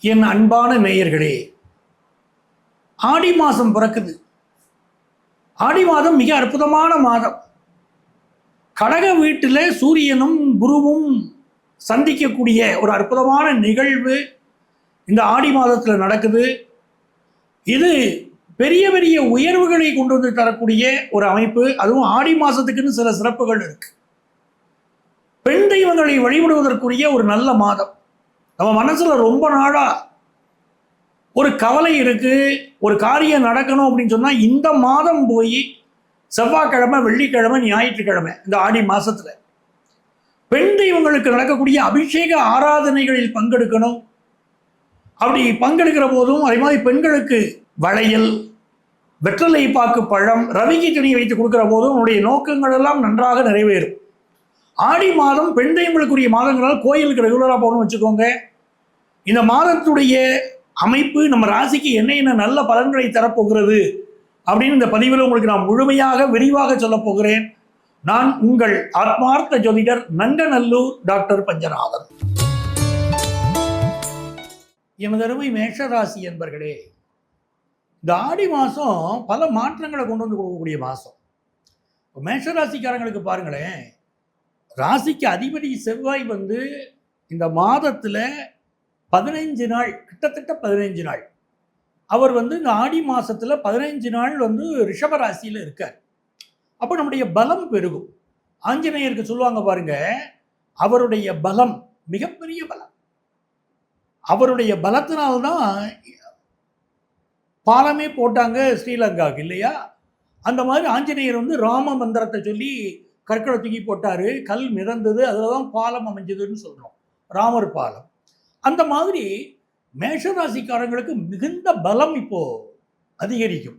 என் அன்பான நேயர்களே, ஆடி மாதம் பிறக்குது. ஆடி மாதம் மிக அற்புதமான மாதம். கடக வீட்டில் சூரியனும் குருவும் சந்திக்கக்கூடிய ஒரு அற்புதமான நிகழ்வு இந்த ஆடி மாதத்தில் நடக்குது. இது பெரிய பெரிய உயர்வுகளை கொண்டு வந்து தரக்கூடிய ஒரு அமைப்பு. அதுவும் ஆடி மாதத்துக்குன்னு சில சிறப்புகள் இருக்கு. பெண் தெய்வங்களை வழிபடுவதற்குரிய ஒரு நல்ல மாதம். நம்ம மனசுல ரொம்ப நாளா ஒரு கவலை இருக்கு, ஒரு காரியம் நடக்கணும் அப்படின்னு சொன்னா இந்த மாதம் போய் செவ்வாய்க்கிழமை, வெள்ளிக்கிழமை, ஞாயிற்றுக்கிழமை இந்த ஆடி மாசத்துல பெண் தெய்வங்களுக்கு நடக்கக்கூடிய அபிஷேக ஆராதனைகளில் பங்கெடுக்கணும். அப்படி பங்கெடுக்கிற போதும் அதே மாதிரி பெண்களுக்கு வளையல், வெற்றலை பாக்கு பழம், ரவிகி துணி வைத்து கொடுக்கிற போதும் உன்னுடைய நோக்கங்கள் எல்லாம் நன்றாக நிறைவேறும். ஆடி மாதம் பெண் தெய்வங்களுக்குரிய மாதங்களால் கோயிலுக்கு ரெகுலராக போகணும்னு வச்சுக்கோங்க. இந்த மாதத்துடைய அமைப்பு நம்ம ராசிக்கு என்ன நல்ல பலன்களை தரப்போகிறது அப்படின்னு இந்த பதிவில் உங்களுக்கு நான் முழுமையாக விரிவாக சொல்ல போகிறேன். நான் உங்கள் ஆத்மார்த்த ஜோதிடர் நங்கநல்லூர் டாக்டர் பஞ்சநாதன். எமது அருமை மேஷராசி என்பர்களே, இந்த ஆடி மாதம் பல மாற்றங்களை கொண்டு வந்து கொடுக்கக்கூடிய மாதம். மேஷராசிக்காரங்களுக்கு பாருங்களேன், ராசிக்கு அதிபதி செவ்வாய் இந்த மாதத்தில் 15 நாள், கிட்டத்தட்ட 15 நாள் அவர் இந்த ஆடி மாதத்தில் 15 நாள் ரிஷப ராசியில் இருக்கார். அப்போ நம்முடைய பலம் பெருகும். ஆஞ்சநேயருக்கு சொல்லுவாங்க பாருங்க, அவருடைய பலம் மிகப்பெரிய பலம். அவருடைய பலத்தினால்தான் பாலமே போட்டாங்க ஸ்ரீலங்காவுக்கு, இல்லையா? அந்த மாதிரி ஆஞ்சநேயர் ராம மந்திரத்தை சொல்லி கற்களை தூக்கி போட்டாரு, கல் மிதந்தது, அதில் தான் பாலம் அமைஞ்சதுன்னு சொல்றோம், ராமர் பாலம். அந்த மாதிரி மேஷராசிக்காரங்களுக்கு மிகுந்த பலம் இப்போ அதிகரிக்கும்.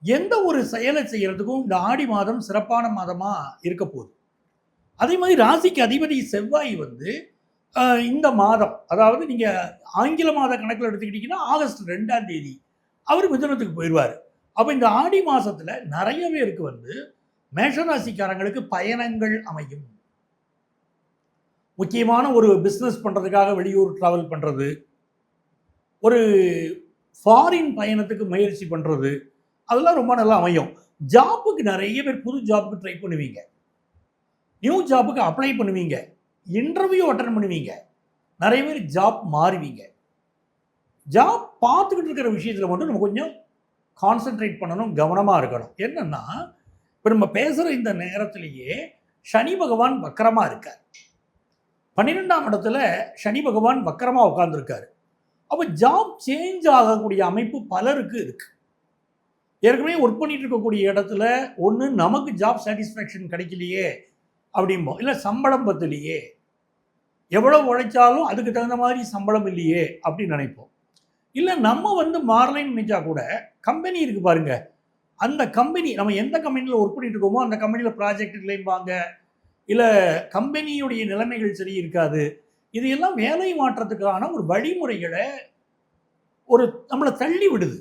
எந்த ஒரு செயலை செய்யறதுக்கும் இந்த ஆடி மாதம் சிறப்பான மாதமா இருக்க போகுது. அதே மாதிரி ராசிக்கு அதிபதி செவ்வாய் இந்த மாதம், அதாவது நீங்க ஆங்கில மாத கணக்கில் எடுத்துக்கிட்டீங்கன்னா ஆகஸ்ட் 2ஆம் தேதி அவர் மிதுனத்துக்கு போயிடுவார். அப்போ இந்த ஆடி மாசத்துல நிறைய பேருக்கு மேஷராசிக்காரங்களுக்கு பயணங்கள் அமையும். முக்கியமான ஒரு பிஸ்னஸ் பண்ணுறதுக்காக வெளியூர் ட்ராவல் பண்ணுறது, ஒரு ஃபாரின் பயணத்துக்கு முயற்சி பண்ணுறது, அதெல்லாம் ரொம்ப நல்லா அமையும். ஜாப்புக்கு நிறைய பேர் புது ஜாப்புக்கு ட்ரை பண்ணுவீங்க, நியூ ஜாப்புக்கு அப்ளை பண்ணுவீங்க, இன்டர்வியூ அட்டன் பண்ணுவீங்க, நிறைய பேர் ஜாப் மாறுவீங்க. ஜாப் பார்த்துக்கிட்டு இருக்கிற விஷயத்தில் மட்டும் நம்ம கொஞ்சம் கான்சென்ட்ரேட் பண்ணணும், கவனமாக இருக்கணும். என்னன்னா, இப்போ நம்ம பேசுகிற இந்த நேரத்திலேயே சனி பகவான் வக்கரமாக இருக்கார். 12ஆம் இடத்துல சனி பகவான் வக்கரமாக உட்கார்ந்துருக்காரு. அப்போ ஜாப் சேஞ்ச் ஆகக்கூடிய அமைப்பு பலருக்கு இருக்கு. ஏற்கனவே ஒர்க் பண்ணிட்டு இருக்கக்கூடிய இடத்துல ஒன்று நமக்கு ஜாப் சாட்டிஸ்ஃபேக்ஷன் கிடைக்கலையே அப்படிம்போம், இல்லை சம்பளம் பத்தலையே, எவ்வளோ உழைச்சாலும் அதுக்கு தகுந்த மாதிரி சம்பளம் இல்லையே அப்படின்னு நினைப்போம். இல்லை நம்ம மாறலைன்னு நினைச்சா கூட கம்பெனி இருக்கு பாருங்க, அந்த கம்பெனி நம்ம எந்த கம்பெனியில் ஒர்க் பண்ணிட்டு இருக்கோமோ அந்த கம்பெனியில் ப்ராஜெக்ட் இல்லைம்பாங்க, இல்லை கம்பெனியுடைய நிலைமைகள் சரி இருக்காது. இது எல்லாம் வேலை மாற்றத்துக்கான ஒரு வழிமுறைகளை நம்மளை தள்ளி விடுது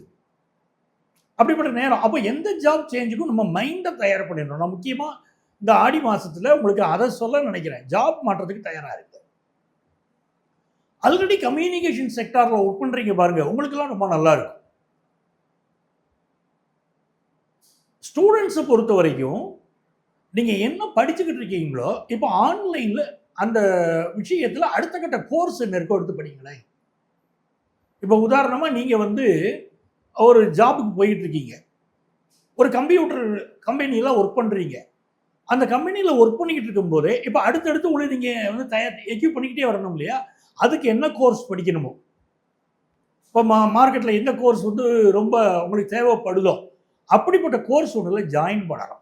அப்படிப்பட்ட நேரம். அப்போ எந்த ஜாப் சேஞ்சுக்கும் நம்ம மைண்டை தயார் பண்ணிடணும். நான் முக்கியமாக இந்த ஆடி மாதத்தில் உங்களுக்கு அதை சொல்ல நினைக்கிறேன். ஜாப் மாற்றத்துக்கு தயாராக இருக்கு. ஆல்ரெடி கம்யூனிகேஷன் செக்டாரில் ஒர்க் பண்ணுறீங்க பாருங்க, உங்களுக்கெல்லாம் ரொம்ப நல்லா இருக்கும். ஸ்டூடெண்ட்ஸை பொறுத்த வரைக்கும் நீங்கள் என்ன படிச்சுக்கிட்டு இருக்கீங்களோ இப்போ ஆன்லைனில் அந்த விஷயத்தில் அடுத்த கட்ட கோர்ஸ் என்ன இருக்கோ எடுத்து படிங்களேன். இப்போ உதாரணமாக நீங்கள் ஒரு ஜாபுக்கு போயிட்டு இருக்கீங்க, ஒரு கம்ப்யூட்டர் கம்பெனியில் ஒர்க் பண்ணுறீங்க. அந்த கம்பெனியில் ஒர்க் பண்ணிக்கிட்டு இருக்கும்போதே இப்போ அடுத்தடுத்து உங்களை நீங்கள் எக்யூப் பண்ணிக்கிட்டே வரணும் இல்லையா? அதுக்கு என்ன கோர்ஸ் படிக்கணுமோ, இப்போ மார்க்கெட்டில் எந்த கோர்ஸ் ரொம்ப உங்களுக்கு தேவைப்படுதோ அப்படிப்பட்ட கோர்ஸ் ஒன்றில் ஜாயின் பண்ணலாம்.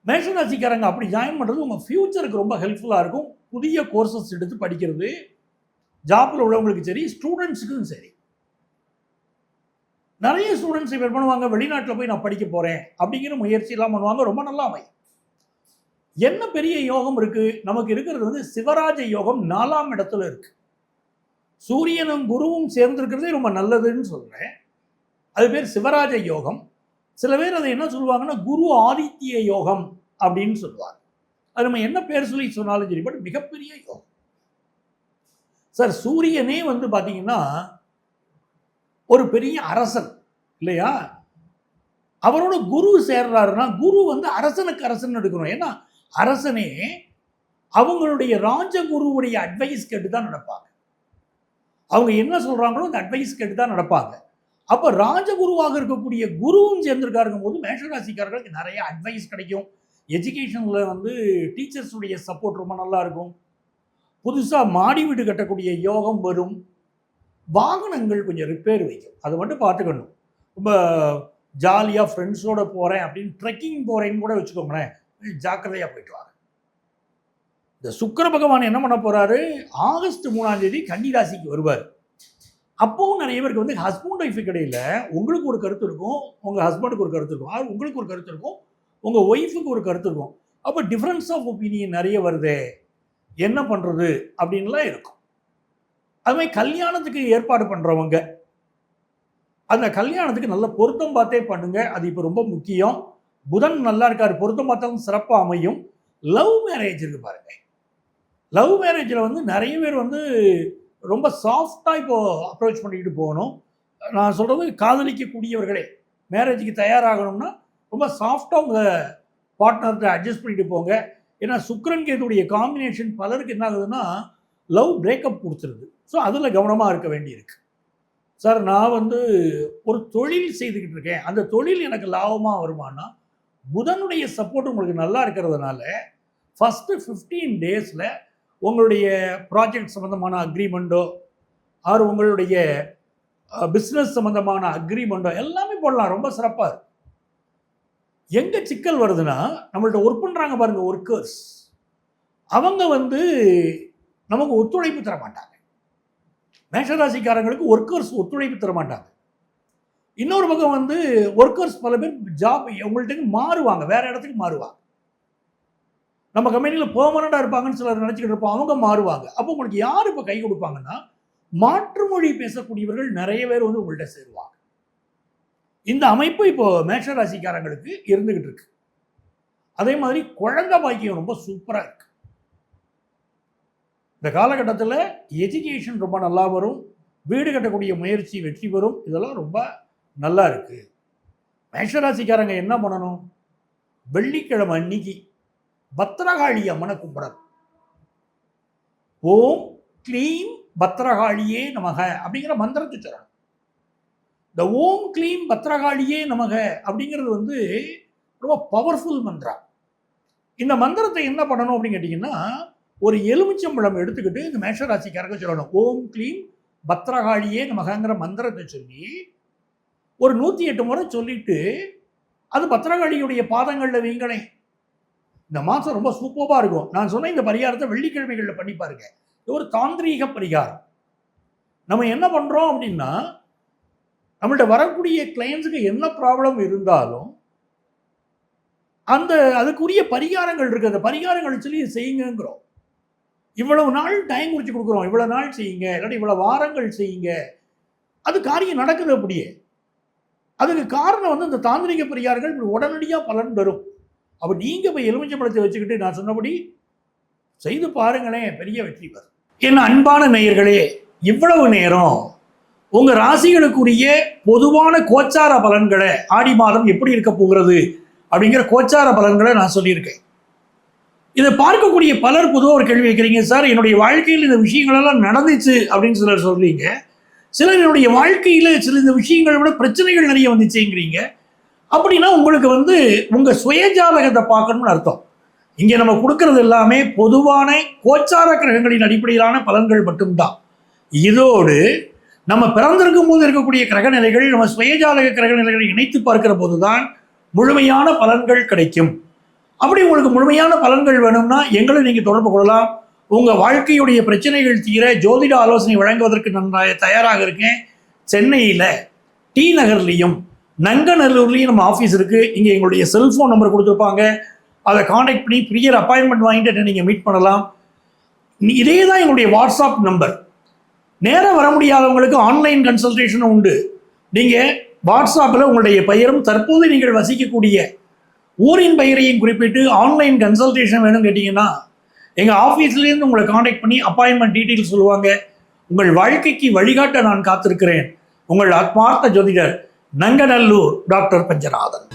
மேஷராசிக்காரங்க அப்படி ஜாயின் பண்ணுறது உங்கள் ஃப்யூச்சருக்கு ரொம்ப ஹெல்ப்ஃபுல்லாக இருக்கும். புதிய கோர்சஸ் எடுத்து படிக்கிறது ஜாப்பில் உள்ளவங்களுக்கு சரி, ஸ்டூடெண்ட்ஸுக்கும் சரி. நிறைய ஸ்டூடெண்ட்ஸ் இப்போ பண்ணுவாங்க, வெளிநாட்டில் போய் நான் படிக்க போகிறேன் அப்படிங்கிற முயற்சியெல்லாம் பண்ணுவாங்க, ரொம்ப நல்லா அமையும். என்ன பெரிய யோகம் இருக்குது நமக்கு இருக்கிறது சிவராஜ யோகம் 4ஆம் இடத்துல இருக்கு. சூரியனும் குருவும் சேர்ந்துருக்கிறதே ரொம்ப நல்லதுன்னு சொல்கிறேன். அது பேர் சிவராஜ யோகம். சில பேர் அதை என்ன சொல்லுவாங்கன்னா குரு ஆதித்ய யோகம் அப்படின்னு சொல்லுவாங்க. அது நம்ம என்ன பேர் சொல்லி சொன்னாலும் சரி, பட் மிகப்பெரிய யோகம். சார் சூரியனே வந்து பார்த்தீங்கன்னா ஒரு பெரிய அரசன் இல்லையா? அவரோட குரு சேர்றாருன்னா குரு வந்து அரசனுக்கு அரசன் எடுக்கணும். ஏன்னா அரசனே அவங்களுடைய ராஜகுருவுடைய அட்வைஸ் கேட்டு தான் நடப்பாங்க. அவங்க என்ன சொல்றாங்களோ அந்த அட்வைஸ் கேட்டு தான் நடப்பாங்க. அப்போ ராஜகுருவாக இருக்கக்கூடிய குருவும் சேர்ந்திருக்காருங்கும் போது மேஷராசிக்காரர்களுக்கு நிறைய அட்வைஸ் கிடைக்கும். எஜுகேஷனில் வந்து டீச்சர்ஸுடைய சப்போர்ட் ரொம்ப நல்லா இருக்கும். புதுசாக மாடி வீடு கட்டக்கூடிய யோகம் வரும். வாகனங்கள் கொஞ்சம் ரிப்பேர் வைக்கும், அதை மட்டும் பார்த்துக்கணும். ரொம்ப ஜாலியாக ஃப்ரெண்ட்ஸோடு போகிறேன் அப்படின்னு ட்ரெக்கிங் போகிறேன்னு கூட வச்சுக்கோங்களேன், ஜாக்கிரதையாக போயிட்டு வாங்க. இந்த சுக்கிர பகவான் என்ன பண்ண போகிறாரு, ஆகஸ்ட் 3ஆம் தேதி கன்னி ராசிக்கு வருவார். அப்போவும் நிறைய பேருக்கு வந்து ஹஸ்பண்ட் ஒய்ஃபு இடையில உங்களுக்கு ஒரு கருத்து இருக்கும், உங்கள் ஹஸ்பண்டுக்கு ஒரு கருத்து இருக்கும், உங்களுக்கு ஒரு கருத்து இருக்கும், உங்கள் ஒய்ஃபுக்கு ஒரு கருத்து இருக்கும். அப்போ டிஃப்ரென்ஸ் ஆஃப் ஒப்பீனியன் நிறைய வருதே, என்ன பண்ணுறது அப்படின்லாம் இருக்கும். அதுமாதிரி கல்யாணத்துக்கு ஏற்பாடு பண்ணுறவங்க அந்த கல்யாணத்துக்கு நல்ல பொருத்தம் பார்த்தே பண்ணுங்க, அது இப்போ ரொம்ப முக்கியம். புதன் நல்லா இருக்காரு, பொருத்தம் பார்த்தாலும் சிறப்பாக அமையும். லவ் மேரேஜ் இருக்கு பாருங்க, லவ் மேரேஜில் வந்து நிறைய பேர் வந்து ரொம்ப சாஃப்டாக இப்போது அப்ரோச் பண்ணிக்கிட்டு போகணும். நான் சொல்கிறது காதலிக்கக்கூடியவர்களே மேரேஜுக்கு தயாராகணும்னா ரொம்ப சாஃப்டாக உங்கள் பார்ட்னர்கிட்ட அட்ஜஸ்ட் பண்ணிட்டு போங்க. ஏன்னா சுக்கிரன் கேதுடைய காம்பினேஷன் பலருக்கு என்ன ஆகுதுன்னா லவ் பிரேக்கப் கொடுத்துருது. ஸோ அதில் கவனமாக இருக்க வேண்டியிருக்கு. சார் நான் வந்து ஒரு தொழில் செய்துக்கிட்டு இருக்கேன், அந்த தொழில் எனக்கு லாபமாக வருமானா, புதனுடைய சப்போர்ட் உங்களுக்கு நல்லா இருக்கிறதுனால ஃபஸ்ட்டு 15 டேஸில் உங்களுடைய ப்ராஜெக்ட் சம்மந்தமான அக்ரிமெண்ட்டோ ஆர் உங்களுடைய பிஸ்னஸ் சம்மந்தமான அக்ரிமெண்ட்டோ எல்லாமே போடலாம், ரொம்ப சிறப்பாக இருக்கும். எங்கே சிக்கல் வருதுன்னா, நம்மள்ட்ட ஒர்க் பண்ணுறாங்க பாருங்கள் ஒர்க்கர்ஸ், அவங்க வந்து நமக்கு ஒத்துழைப்பு தர மாட்டாங்க. மேஷராசிக்காரங்களுக்கு ஒர்க்கர்ஸ் ஒத்துழைப்பு தர மாட்டாங்க. இன்னொரு பக்கம் வந்து ஒர்க்கர்ஸ் பல பேர் ஜாப் உங்கள்கிட்ட மாறுவாங்க, வேற இடத்துக்கு மாறுவாங்க. நம்ம கம்பெனியில் பெர்மனண்டாக இருப்பாங்கன்னு சிலர் நினச்சிக்கிட்டு இருப்போம், அவங்க மாறுவாங்க. அப்போ உங்களுக்கு யார் இப்போ கை கொடுப்பாங்கன்னா, மாற்று மொழி பேசக்கூடியவர்கள் நிறைய பேர் வந்து உங்கள்கிட்ட சேருவாங்க. இந்த அமைப்பு இப்போ மேஷராசிக்காரங்களுக்கு இருந்துகிட்டு இருக்கு. அதே மாதிரி குழந்தை பாக்கியம் ரொம்ப சூப்பராக இருக்கு. இந்த காலகட்டத்தில் எஜுகேஷன் ரொம்ப நல்லா வரும், வீடு கட்டக்கூடிய முயற்சி வெற்றி பெறும், இதெல்லாம் ரொம்ப நல்லா இருக்குது. மேஷராசிக்காரங்க என்ன பண்ணணும், வெள்ளிக்கிழமை அன்னைக்கு பத்திரகாளி அம்மனை கும்பிடணும். ஓம் க்ளீம் பத்திரகாளியே நமக அப்படிங்கிற மந்திரத்தை சொல்லணும். இந்த ஓம் க்ளீம் பத்திரகாளியே நமக அப்படிங்கிறது வந்து ரொம்ப பவர்ஃபுல் மந்திரம். இந்த மந்திரத்தை என்ன பண்ணணும் அப்படின்னு கேட்டிங்கன்னா, ஒரு எலுமிச்சம்பழம் எடுத்துக்கிட்டு இந்த மேஷராசிக்காரங்க சொல்லணும், ஓம் க்ளீம் பத்திரகாளியே நமகங்கிற மந்திரத்தை சொல்லி ஒரு 108 முறை சொல்லிட்டு அது பத்திரகாளியுடைய பாதங்களில் வைங்களேன். இந்த மாதம் ரொம்ப சூப்பராக இருக்கும். நான் சொன்ன இந்த பரிகாரத்தை வெள்ளிக்கிழமைகளில் பண்ணி பாருங்க. இது ஒரு தாந்திரீக பரிகாரம். நம்ம என்ன பண்ணுறோம் அப்படின்னா, நம்மள்ட்ட வரக்கூடிய கிளைண்ட்ஸுக்கு என்ன ப்ராப்ளம் இருந்தாலும் அதுக்குரிய பரிகாரங்கள் இருக்குது, அந்த பரிகாரங்கள் சொல்லி செய்யுங்கிறோம். இவ்வளவு நாள் டைம் குறித்து கொடுக்குறோம், இவ்வளவு நாள் செய்யுங்க, இல்லாட்டி இவ்வளவு வாரங்கள் செய்யுங்க, அது காரியம் நடக்குது. அப்படியே அதுக்கு காரணம் வந்து இந்த தாந்திரிக பரிகாரங்கள் உடனடியாக பலன் தரும். அப்போ நீங்கள் இப்போ எலுமிச்சம்பழத்தை வச்சுக்கிட்டு நான் சொன்னபடி செய்து பாருங்களேன், பெரிய வெற்றி பெறும். என் அன்பான நேயர்களே, இவ்வளவு நேரம் உங்கள் ராசிகளுக்குரிய பொதுவான கோச்சார பலன்களை, ஆடி மாதம் எப்படி இருக்க போகிறது அப்படிங்கிற கோச்சார பலன்களை நான் சொல்லியிருக்கேன். இதை பார்க்கக்கூடிய பலர் பொதுவாக ஒரு கேள்வி வைக்கிறீங்க, சார் என்னுடைய வாழ்க்கையில் இந்த விஷயங்களெல்லாம் நடந்துச்சு அப்படின்னு சிலர் சொல்கிறீங்க, சிலர் என்னுடைய வாழ்க்கையில் சில இந்த விஷயங்களை விட பிரச்சனைகள் நிறைய வந்துச்சுங்கிறீங்க. அப்படின்னா உங்களுக்கு வந்து உங்கள் சுயஜாதகத்தை பார்க்கணும்னு அர்த்தம். இங்கே நம்ம கொடுக்கறது எல்லாமே பொதுவான கோச்சார கிரகங்களின் அடிப்படையிலான பலன்கள் மட்டும்தான். இதோடு நம்ம பிறந்திருக்கும் போது இருக்கக்கூடிய கிரகநிலைகள், நம்ம சுயஜாதக கிரகநிலைகளை இணைத்து பார்க்கிற போது தான் முழுமையான பலன்கள் கிடைக்கும். அப்படி உங்களுக்கு முழுமையான பலன்கள் வேணும்னா எங்களை நீங்கள் தொடர்பு கொள்ளலாம். உங்கள் வாழ்க்கையுடைய பிரச்சனைகள் தீர ஜோதிட ஆலோசனை வழங்குவதற்கு நான் தயாராக இருக்கேன். சென்னையில் டி நகர்லையும் நங்கநல்லூர்லேயும் நம்ம ஆஃபீஸ் இருக்குது. இங்கே எங்களுடைய செல்ஃபோன் நம்பர் கொடுத்துருப்பாங்க, அதை காண்டாக்ட் பண்ணி ப்ரியர் அப்பாயின்மெண்ட் வாங்கிட்டு நீங்கள் மீட் பண்ணலாம். இதே தான் எங்களுடைய வாட்ஸ்அப் நம்பர். நேராக வர முடியாதவங்களுக்கு ஆன்லைன் கன்சல்டேஷனும் உண்டு. நீங்கள் வாட்ஸ்அப்பில் உங்களுடைய பெயரும் தற்போது நீங்கள் வசிக்கக்கூடிய ஊரின் பெயரையும் குறிப்பிட்டு ஆன்லைன் கன்சல்டேஷன் வேணும்னு கேட்டிங்கன்னா எங்கள் ஆஃபீஸ்லேருந்து உங்களை காண்டாக்ட் பண்ணி அப்பாயின்மெண்ட் டீட்டெயில்ஸ் சொல்லுவாங்க. உங்கள் வாழ்க்கைக்கு வழிகாட்ட நான் காத்திருக்கிறேன். உங்கள் ஆத்மார்த்த ஜோதிடர், நங்கநல்லூர் டாக்டர் பஞ்சநாதன்.